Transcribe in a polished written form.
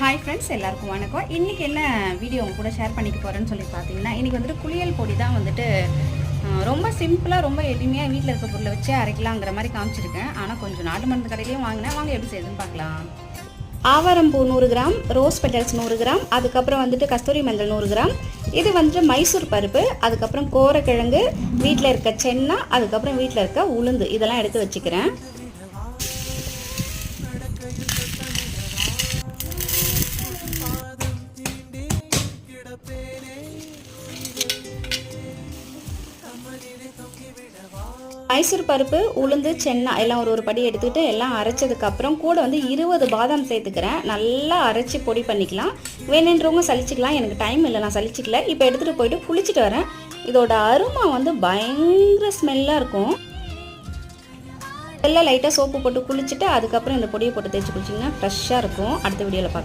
Hi friends, எல்லாருக்கும் வணக்கம். இன்றைக்கி என்ன வீடியோ உங்க கூட ஷேர் பண்ணிக்க போகிறேன்னு சொல்லி பார்த்தீங்கன்னா, இன்றைக்கி வந்துட்டு குளியல் பொடி தான் வந்துட்டு ரொம்ப சிம்பிளாக ரொம்ப எளிமையாக வீட்டில் இருக்க பொருளை வச்சு அரைக்கலாங்கிற மாதிரி காமிச்சிருக்கேன். ஆனால் கொஞ்சம் நாட்டு மருந்து கடையிலையும் வாங்கினேன். வாங்க எப்படி செய்யுதுன்னு பார்க்கலாம். ஆவாரம்பூ 100 கிராம், ரோஸ் பெட்டல்ஸ் 100 கிராம், அதுக்கப்புறம் வந்துட்டு கஸ்தூரி மஞ்சள் 100 கிராம், இது வந்துட்டு மைசூர் பருப்பு, அதுக்கப்புறம் கோரக்கிழங்கு, வீட்டில் இருக்க சென்னா, அதுக்கப்புறம் வீட்டில் இருக்க உளுந்து, இதெல்லாம் எடுத்து வச்சுக்கிறேன். மைசூர் பருப்பு, உளுந்து, சென்னா எல்லாம் ஒரு படி எடுத்துக்கிட்டு எல்லாம் அரைச்சதுக்கப்புறம் கூட வந்து 20 பாதாம் சேர்த்துக்கிறேன். நல்லா அரைச்சி பொடி பண்ணிக்கலாம். வேணுன்றவங்க சலிச்சிக்கலாம். எனக்கு டைம் இல்லை, நான் சலிச்சிக்கல. இப்போ எடுத்துகிட்டு போயிட்டு குளிச்சுட்டு வரேன். இதோட அருமை வந்து பயங்கர ஸ்மெல்லாக இருக்கும். எல்லாம் லைட்டாக சோப்பு போட்டு குளிச்சுட்டு அதுக்கப்புறம் இந்த பொடியை போட்டு தேய்ச்சி குளிச்சிங்கன்னா ஃப்ரெஷ்ஷாக இருக்கும். அடுத்த வீடியோவில் பார்க்கலாம்.